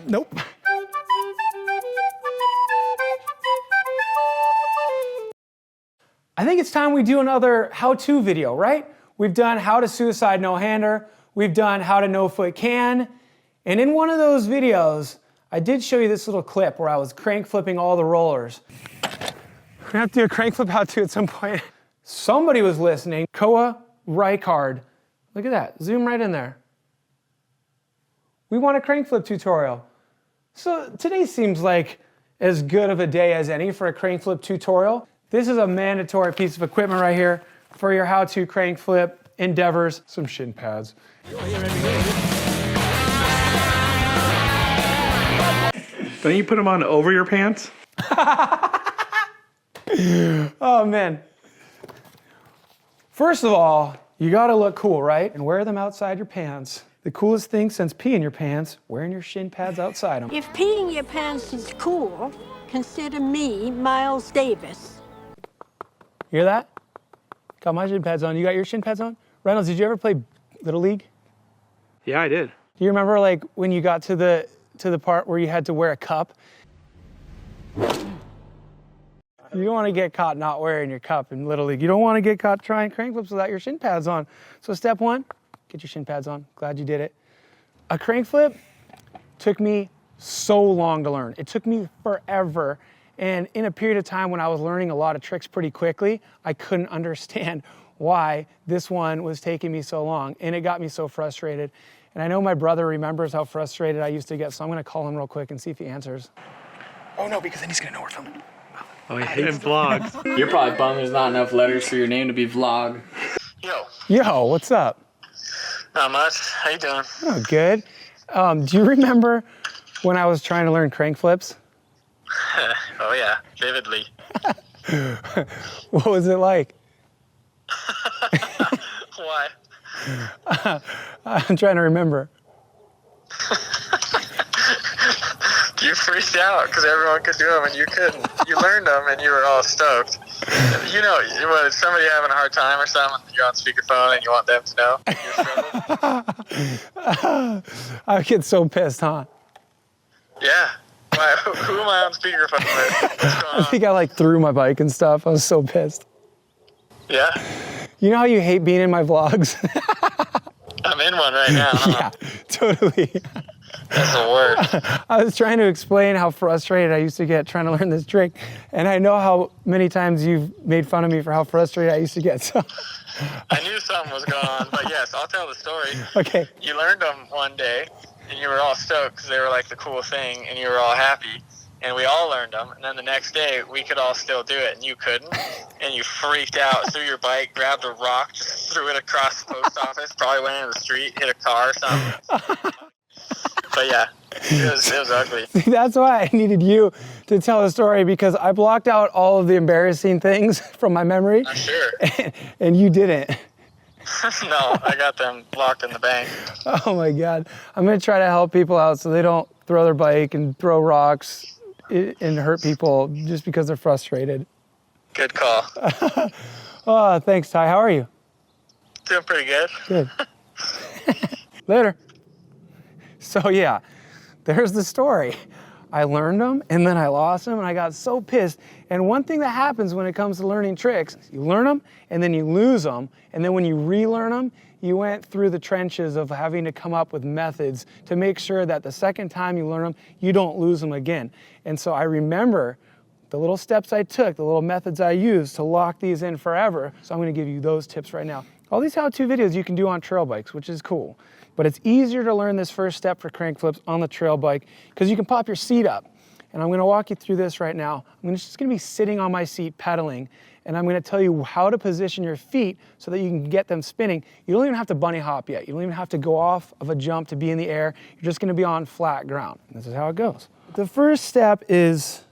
Nope. I think it's time we do another how-to video, right? We've done how to suicide no-hander, we've done how to no-foot can, and in one of those videos, I did show you this little clip where I was crank flipping all the rollers. We're gonna have to do a crank flip how-to at some point. Somebody was listening, Koa Ricard. Look at that, zoom right in there. We want a crank flip tutorial. So today seems like as good of a day as any for a crank flip tutorial. This is a mandatory piece of equipment right here for your how-to crank flip endeavors. Some shin pads. Don't you put them on over your pants? Oh man. First of all, you gotta look cool, right? And wear them outside your pants. The coolest thing since peeing your pants, wearing your shin pads outside them. If peeing your pants is cool, consider me Miles Davis. Hear that? Got my shin pads on. You got your shin pads on? Reynolds, did you ever play Little League? Yeah, I did. Do you remember like when you got to the part where you had to wear a cup? You don't want to get caught not wearing your cup in Little League. You don't want to get caught trying crank flips without your shin pads on. So step one, get your shin pads on. Glad you did it. A crank flip took me so long to learn. It took me forever. And in a period of time when I was learning a lot of tricks pretty quickly, I couldn't understand why this one was taking me so long. And it got me so frustrated. And I know my brother remembers how frustrated I used to get, so I'm gonna call him real quick and see if he answers. Oh no, because then he's gonna know we're filming. Oh, he hates vlogs. You're probably bummed there's not enough letters for your name to be vlog. Yo, what's up? Not much. How you doing? Oh, good. Do you remember when I was trying to learn crank flips? Oh yeah, vividly. What was it like? Why? I'm trying to remember. You freaked out because everyone could do them and you couldn't. You learned them and you were all stoked. You know, what, somebody having a hard time or something, you're on speakerphone and you want them to know. I get so pissed, huh? Yeah. Why, who am I on speakerphone with? What's going on? I think I like threw my bike and stuff. I was so pissed. Yeah? You know how you hate being in my vlogs? I'm in one right now, huh? Yeah, totally. That's the word. I was trying to explain how frustrated I used to get trying to learn this trick, and I know how many times you've made fun of me for how frustrated I used to get. So I knew something was going on, but yes, I'll tell the story. Okay. You learned them one day, and you were all stoked because they were like the cool thing, and you were all happy, and we all learned them. And then the next day, we could all still do it, and you couldn't, and you freaked out, threw your bike, grabbed a rock, just threw it across the post office, probably went into the street, hit a car or something. But yeah, it was ugly. See, that's why I needed you to tell a story, because I blocked out all of the embarrassing things from my memory. I'm sure. And you didn't. No, I got them locked in the bank. Oh my God. I'm gonna try to help people out so they don't throw their bike and throw rocks and hurt people just because they're frustrated. Good call. Oh, thanks, Ty. How are you? Doing pretty good. Good. Later. So yeah, there's the story. I learned them and then I lost them and I got so pissed. And one thing that happens when it comes to learning tricks, you learn them and then you lose them. And then when you relearn them, you went through the trenches of having to come up with methods to make sure that the second time you learn them, you don't lose them again. And so I remember the little steps I took, the little methods I used to lock these in forever. So I'm gonna give you those tips right now. All these how-to videos you can do on trail bikes, which is cool. But it's easier to learn this first step for crank flips on the trail bike because you can pop your seat up. And I'm gonna walk you through this right now. I'm just gonna be sitting on my seat pedaling, and I'm gonna tell you how to position your feet so that you can get them spinning. You don't even have to bunny hop yet. You don't even have to go off of a jump to be in the air. You're just gonna be on flat ground. This is how it goes. The first step is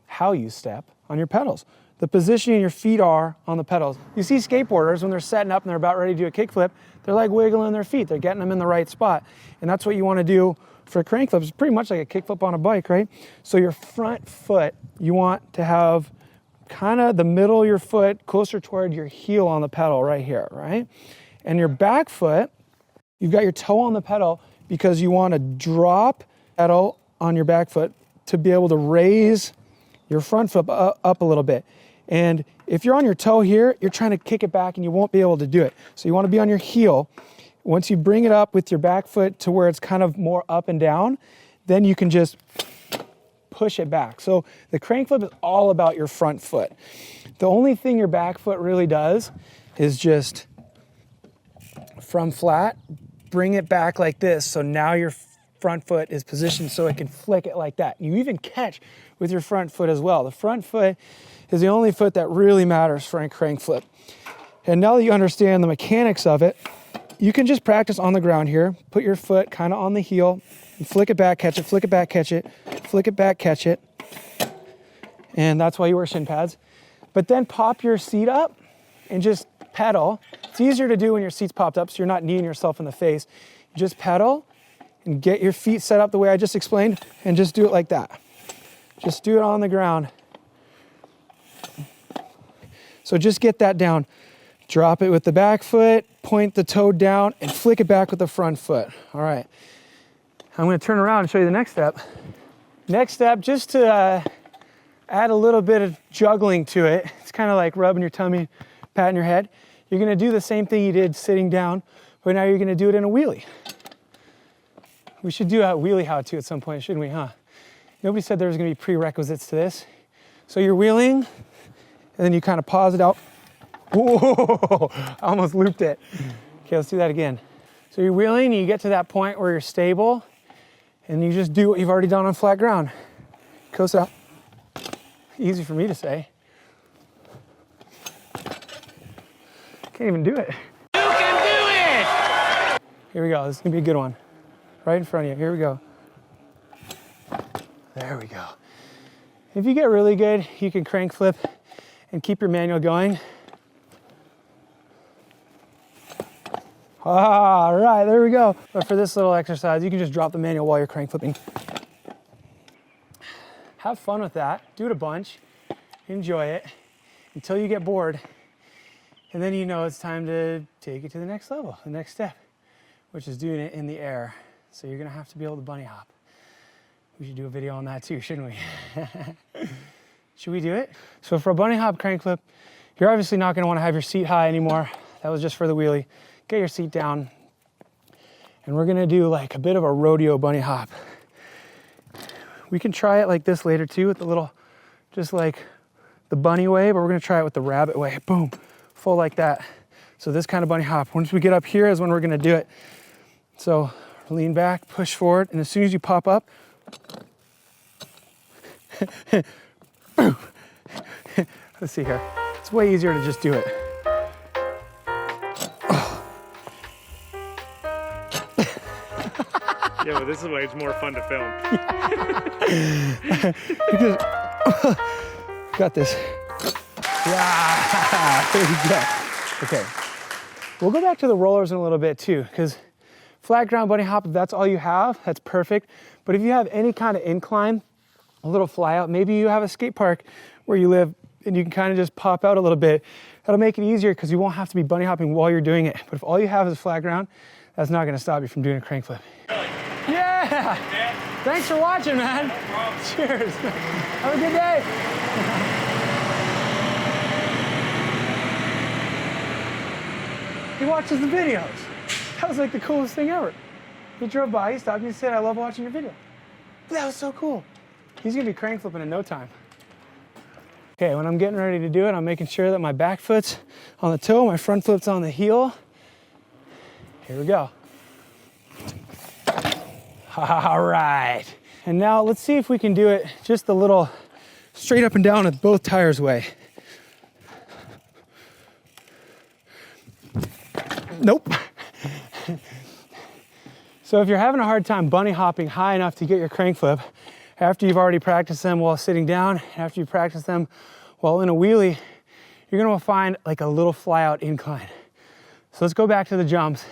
how you step on your pedals. The positioning your feet are on the pedals. You see skateboarders when they're setting up and they're about ready to do a kickflip, they're like wiggling their feet. They're getting them in the right spot. And that's what you want to do for crank flips. It's pretty much like a kickflip on a bike, right? So your front foot, you want to have kind of the middle of your foot closer toward your heel on the pedal right here, right? And your back foot, you've got your toe on the pedal because you want to drop pedal on your back foot to be able to raise your front foot up a little bit. And if you're on your toe here, you're trying to kick it back and you won't be able to do it. So you want to be on your heel. Once you bring it up with your back foot to where it's kind of more up and down, then you can just push it back. So the crank flip is all about your front foot. The only thing your back foot really does is just from flat, bring it back like this. So now your front foot is positioned so it can flick it like that. You even catch with your front foot as well. The front foot is the only foot that really matters for a crank flip. And now that you understand the mechanics of it, you can just practice on the ground here. Put your foot kind of on the heel, and flick it back, catch it, flick it back, catch it, flick it back, catch it. And that's why you wear shin pads. But then pop your seat up and just pedal. It's easier to do when your seat's popped up so you're not kneeing yourself in the face. Just pedal and get your feet set up the way I just explained and just do it like that. Just do it on the ground. So just get that down. Drop it with the back foot, point the toe down, and flick it back with the front foot. All right. I'm going to turn around and show you the next step. Next step, just to add a little bit of juggling to it. It's kind of like rubbing your tummy, patting your head. You're going to do the same thing you did sitting down, but now you're going to do it in a wheelie. We should do a wheelie how-to at some point, shouldn't we, huh? Nobody said there was going to be prerequisites to this. So you're wheeling, and then you kind of pause it out. Whoa, I almost looped it. Okay, let's do that again. So you're wheeling, and you get to that point where you're stable, and you just do what you've already done on flat ground. Coast out. Easy for me to say. Can't even do it. You can do it! Here we go, this is gonna be a good one. Right in front of you, here we go. There we go. If you get really good, you can crank flip and keep your manual going. All right, there we go. But for this little exercise, you can just drop the manual while you're crank flipping. Have fun with that. Do it a bunch. Enjoy it until you get bored. And then you know it's time to take it to the next level, the next step, which is doing it in the air. So you're gonna have to be able to bunny hop. We should do a video on that too, shouldn't we? Should we do it? So for a bunny hop crank flip, you're obviously not gonna wanna have your seat high anymore. That was just for the wheelie. Get your seat down. And we're gonna do like a bit of a rodeo bunny hop. We can try it like this later too with the little, just like the bunny way, but we're gonna try it with the rabbit way. Boom, full like that. So this kind of bunny hop. Once we get up here is when we're gonna do it. So lean back, push forward, and as soon as you pop up, let's see here. It's way easier to just do it. Yeah, but this is why it's more fun to film. Because, got this. Yeah, there we go. Okay, we'll go back to the rollers in a little bit too, because flat ground bunny hop, if that's all you have, that's perfect. But if you have any kind of incline, a little fly out, maybe you have a skate park where you live and you can kind of just pop out a little bit, that'll make it easier because you won't have to be bunny hopping while you're doing it. But if all you have is flat ground, that's not gonna stop you from doing a crank flip. Yeah! Thanks for watching, man. Cheers. Have a good day. He watches the videos. That was like the coolest thing ever. He drove by, he stopped me and said, I love watching your video. That was so cool. He's gonna be crank flipping in no time. Okay, when I'm getting ready to do it, I'm making sure that my back foot's on the toe, my front foot's on the heel. Here we go. All right. And now let's see if we can do it just a little straight up and down with both tires way. Nope. So if you're having a hard time bunny hopping high enough to get your crank flip, after you've already practiced them while sitting down, after you practice them while in a wheelie, you're gonna find like a little fly out incline. So let's go back to the jumps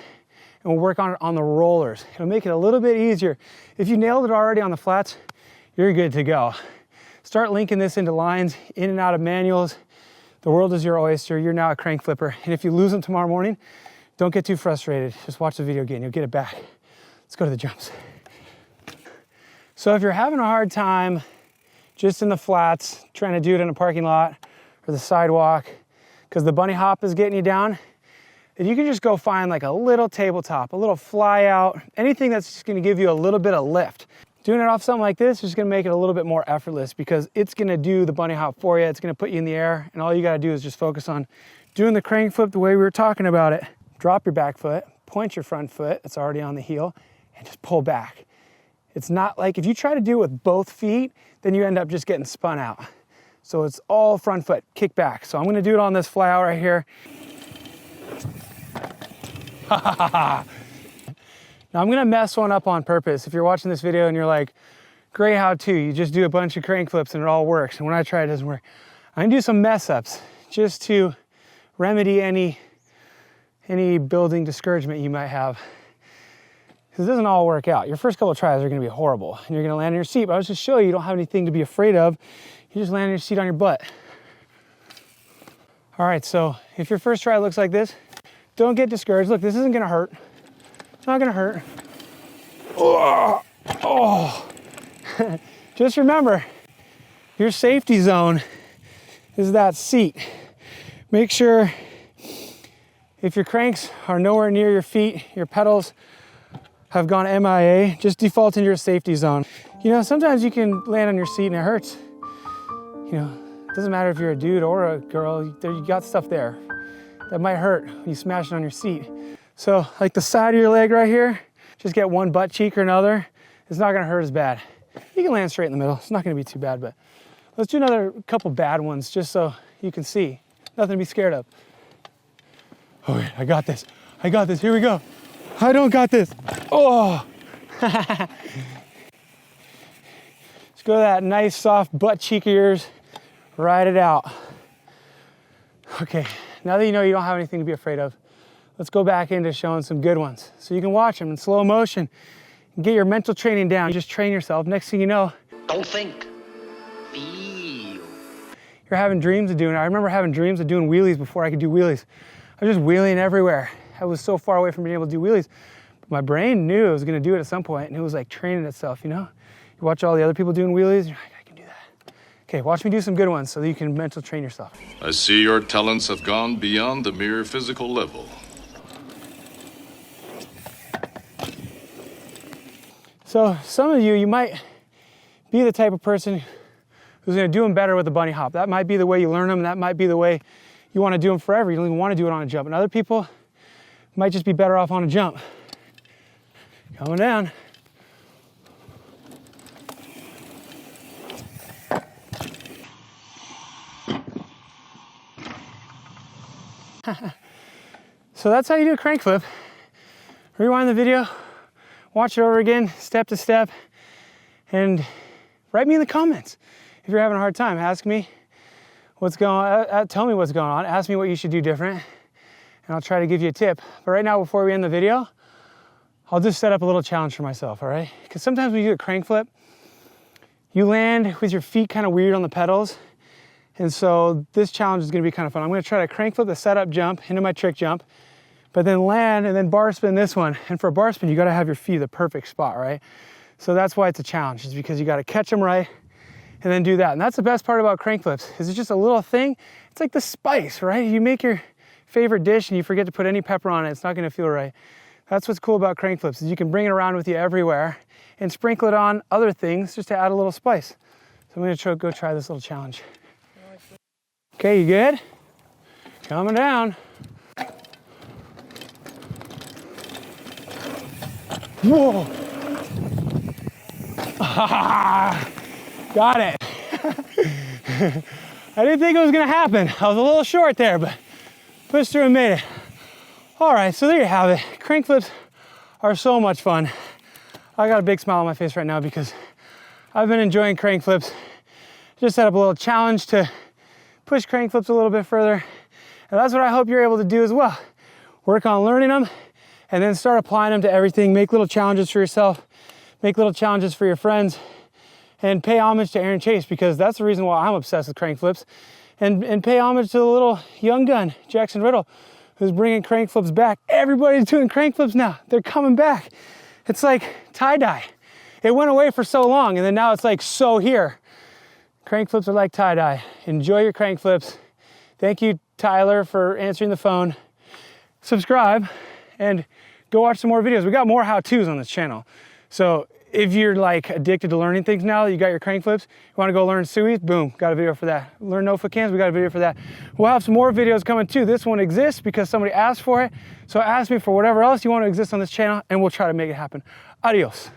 and we'll work on it on the rollers. It'll make it a little bit easier. If you nailed it already on the flats, you're good to go. Start linking this into lines, in and out of manuals. The world is your oyster. You're now a crank flipper. And if you lose them tomorrow morning, don't get too frustrated. Just watch the video again. You'll get it back. Let's go to the jumps. So if you're having a hard time just in the flats, trying to do it in a parking lot or the sidewalk, because the bunny hop is getting you down, then you can just go find like a little tabletop, a little fly out, anything that's just gonna give you a little bit of lift. Doing it off something like this is gonna make it a little bit more effortless because it's gonna do the bunny hop for you. It's gonna put you in the air, and all you gotta do is just focus on doing the crank flip the way we were talking about it. Drop your back foot, point your front foot, it's already on the heel, and just pull back. It's not like, if you try to do it with both feet, then you end up just getting spun out. So it's all front foot, kick back. So I'm gonna do it on this fly out right here. Now I'm gonna mess one up on purpose. If you're watching this video and you're like, great how-to, you just do a bunch of crank flips and it all works. And when I try it doesn't work. I'm gonna do some mess ups just to remedy any building discouragement you might have. Because it doesn't all work out. Your first couple of tries are gonna be horrible and you're gonna land on your seat, but I was just showing you don't have anything to be afraid of. You just land on your seat on your butt. All right, so if your first try looks like this, don't get discouraged. Look, this isn't gonna hurt. It's not gonna hurt. Oh. Just remember, your safety zone is that seat. Make sure if your cranks are nowhere near your feet, your pedals have gone MIA, just default into your safety zone. You know, sometimes you can land on your seat and it hurts. You know, it doesn't matter if you're a dude or a girl, you got stuff there that might hurt when you smash it on your seat. So like the side of your leg right here, just get one butt cheek or another. It's not gonna hurt as bad. You can land straight in the middle. It's not gonna be too bad, but let's do another couple bad ones just so you can see. Nothing to be scared of. Oh wait, I got this. I got this, here we go. I don't got this. Oh. Let's go to that nice soft butt cheek of yours. Ride it out. Okay, now that you know you don't have anything to be afraid of, let's go back into showing some good ones. So you can watch them in slow motion and get your mental training down. You just train yourself. Next thing you know, don't think, feel. You're having dreams of doing it. I remember having dreams of doing wheelies before I could do wheelies. I was just wheeling everywhere. I was so far away from being able to do wheelies. But my brain knew I was gonna do it at some point, and it was like training itself, you know? You watch all the other people doing wheelies, and you're like, I can do that. Okay, watch me do some good ones so that you can mental train yourself. I see your talents have gone beyond the mere physical level. So some of you might be the type of person who's gonna do them better with the bunny hop. That might be the way you learn them. That might be the way you wanna do them forever. You don't even wanna do it on a jump. And other people might just be better off on a jump. Coming down. So that's how you do a crank flip. Rewind the video, watch it over again, step to step, and write me in the comments. If you're having a hard time, ask me what's going on, tell me what's going on, ask me what you should do different, and I'll try to give you a tip. But right now, before we end the video, I'll just set up a little challenge for myself, all right? Because sometimes when you do a crank flip, you land with your feet kind of weird on the pedals, and so this challenge is gonna be kind of fun. I'm gonna try to crank flip the setup jump into my trick jump, but then land and then bar spin this one. And for a bar spin, you gotta have your feet the perfect spot, right? So that's why it's a challenge, is because you gotta catch them right and then do that. And that's the best part about crank flips, is it's just a little thing. It's like the spice, right? You make your favorite dish and you forget to put any pepper on it, it's not gonna feel right. That's what's cool about crank flips, is you can bring it around with you everywhere and sprinkle it on other things just to add a little spice. So I'm gonna go try this little challenge. Okay, you good? Coming down. Whoa! Got it. I didn't think it was gonna happen. I was a little short there, but pushed through and made it. All right, so there you have it. Crank flips are so much fun. I got a big smile on my face right now because I've been enjoying crank flips. Just set up a little challenge to push crank flips a little bit further. And that's what I hope you're able to do as well. Work on learning them and then start applying them to everything. Make little challenges for yourself, make little challenges for your friends, and pay homage to Aaron Chase, because that's the reason why I'm obsessed with crank flips. And pay homage to the little young gun, Jackson Riddle, who's bringing crank flips back. Everybody's doing crank flips now. They're coming back. It's like tie-dye. it went away for so long, and then now it's like so here. Crank flips are like tie-dye. Enjoy your crank flips. Thank you, Tyler, for answering the phone. Subscribe and go watch some more videos. We got more how-tos on this channel. So if you're like addicted to learning things now that you got your crank flips, you want to go learn suies, boom, got a video for that. Learn no foot cams, we got a video for that. We'll have some more videos coming too. This one exists because somebody asked for it. So ask me for whatever else you want to exist on this channel and we'll try to make it happen. Adios.